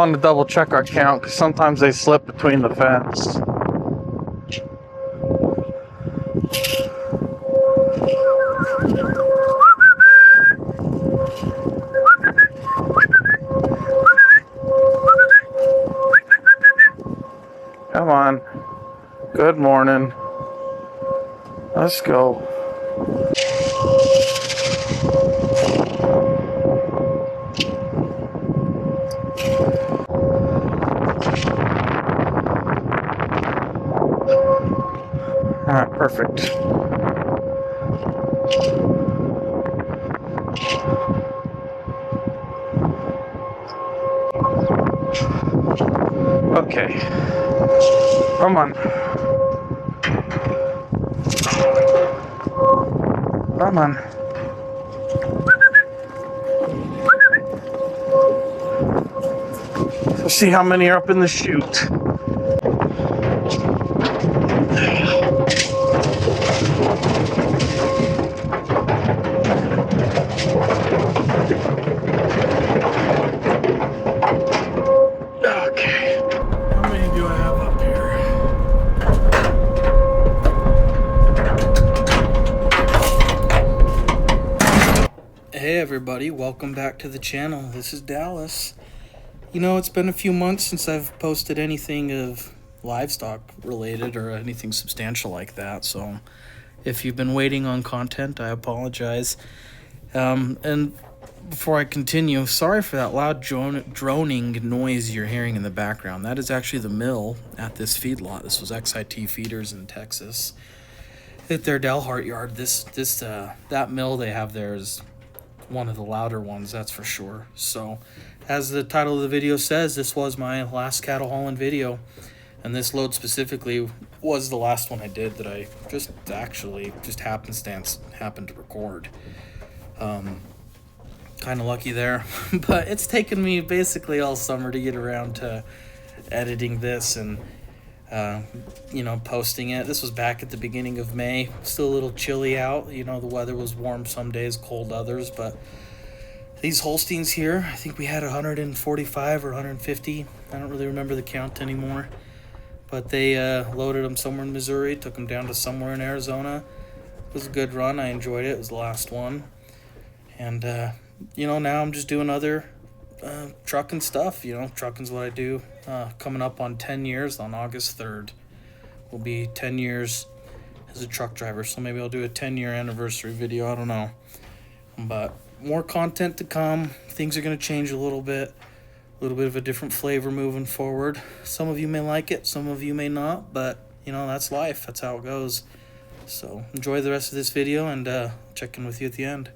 wanted to double check our count because sometimes they slip between the fence. Come on. Good morning. Let's go. Alright, perfect. Okay. Come on. Come on. Let's see how many are up in the chute. Okay. How many do I have up here? Hey everybody, welcome back to the channel. This is Dallas. You know, it's been a few months since I've posted anything of livestock related or anything substantial like that, so if you've been waiting on content, I apologize. And before I continue, sorry for that loud droning noise you're hearing in the background. That is actually the mill at this feedlot. This was XIT Feeders in Texas at their Dalhart yard. That mill they have there is one of the louder ones, that's for sure. So as the title of the video says, this was my last cattle hauling video, and this load specifically was the last one I did that I just happenstance happened to record. Kind of lucky there, but it's taken me basically all summer to get around to editing this and posting it. This was back at the beginning of May. Still a little chilly out. You know, the weather was warm some days, cold others, but these Holsteins here, I think we had 145 or 150. I don't really remember the count anymore, but they loaded them somewhere in Missouri, took them down to somewhere in Arizona. It was a good run. I enjoyed it. It was the last one. And now I'm just doing other trucking stuff. Trucking's what I do. Coming up on 10 years on August 3rd. Will be 10 years as a truck driver, so maybe I'll do a 10-year anniversary video. I don't know. But more content to come. Things are going to change a little bit of a different flavor moving forward. Some of you may like it, some of you may not, but that's life. That's how it goes. So enjoy the rest of this video, and check in with you at the end.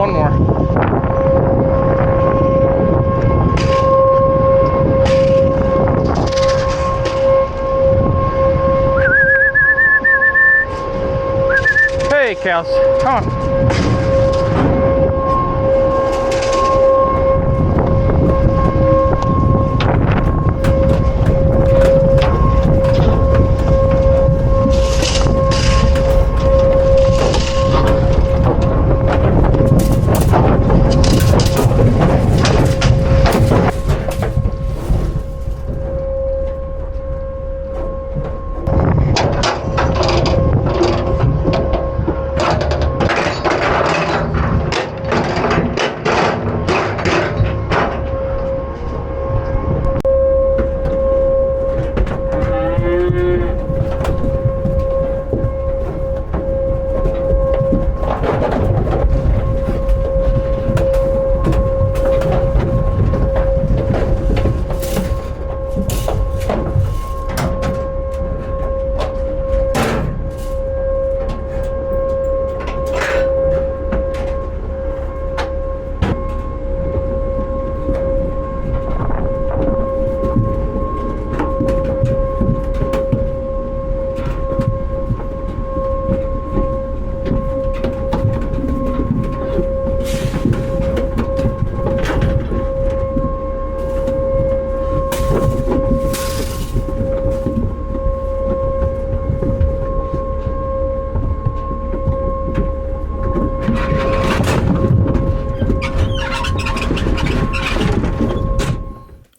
one more. Hey, cows, come on.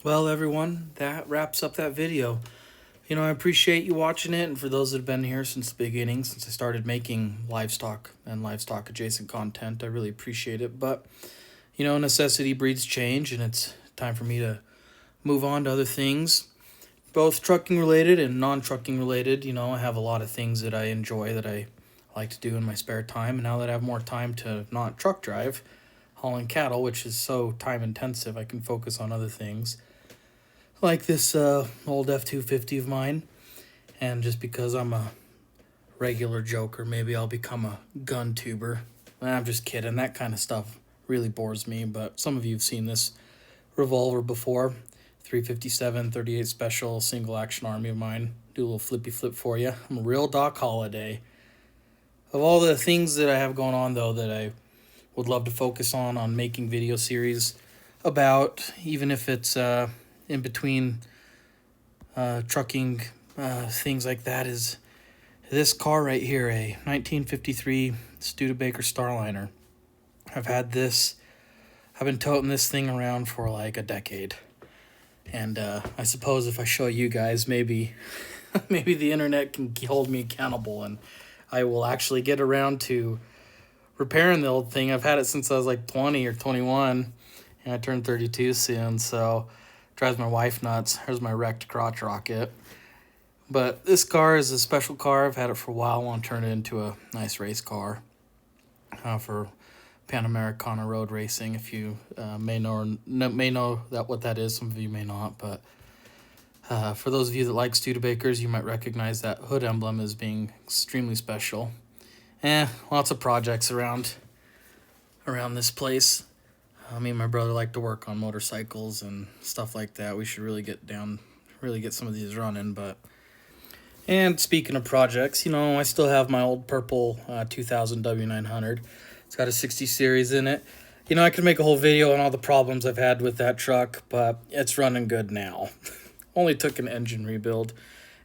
Well, everyone, that wraps up that video. You know, I appreciate you watching it, and for those that have been here since the beginning, since I started making livestock and livestock adjacent content, I really appreciate it. But, you know, necessity breeds change, and it's time for me to move on to other things, both trucking related and non-trucking related. You know, I have a lot of things that I enjoy that I like to do in my spare time, and now that I have more time to not truck drive, hauling cattle, which is so time intensive, I can focus on other things like this old F-250 of mine. And just because I'm a regular joker, maybe I'll become a gun tuber. I'm just kidding. That kind of stuff really bores me, but some of you have seen this revolver before. 357 38 special single action army of mine. Do a little flippy flip for you. I'm a real Doc Holliday. Of all the things that I have going on, though, that I would love to focus on making video series about, even if it's in between trucking things like that, is this car right here, a 1953 Studebaker Starliner. I've been toting this thing around for like a decade. And I suppose if I show you guys, maybe the internet can hold me accountable, and I will actually get around to repairing the old thing. I've had it since I was like 20 or 21, and I turned 32 soon, so drives my wife nuts. Here's my wrecked crotch rocket. But this car is a special car. I've had it for a while. I want to turn it into a nice race car for Pan Americana road racing. If you may know that what that is, some of you may not. But for those of you that like Studebakers, you might recognize that hood emblem as being extremely special. Lots of projects around this place. Me and my brother like to work on motorcycles and stuff like that. We should really get some of these running. And speaking of projects, you know, I still have my old purple 2000 W900. It's got a 60 series in it. You know, I could make a whole video on all the problems I've had with that truck, but it's running good now. Only took an engine rebuild.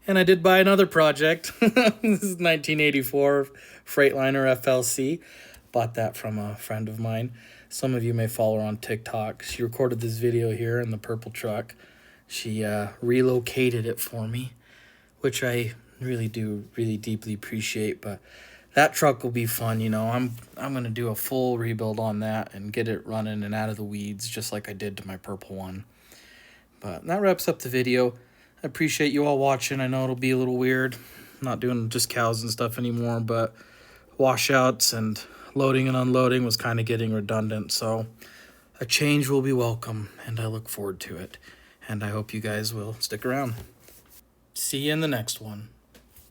And I did buy another project. This is 1984 Freightliner FLC. Bought that from a friend of mine. Some of you may follow her on TikTok. She recorded this video here in the purple truck. She relocated it for me, which I really deeply appreciate. But that truck will be fun, you know. I'm going to do a full rebuild on that and get it running and out of the weeds, just like I did to my purple one. But that wraps up the video. I appreciate you all watching. I know it'll be a little weird. I'm not doing just cows and stuff anymore, but washouts and loading and unloading was kind of getting redundant, so a change will be welcome, and I look forward to it. And I hope you guys will stick around. See you in the next one.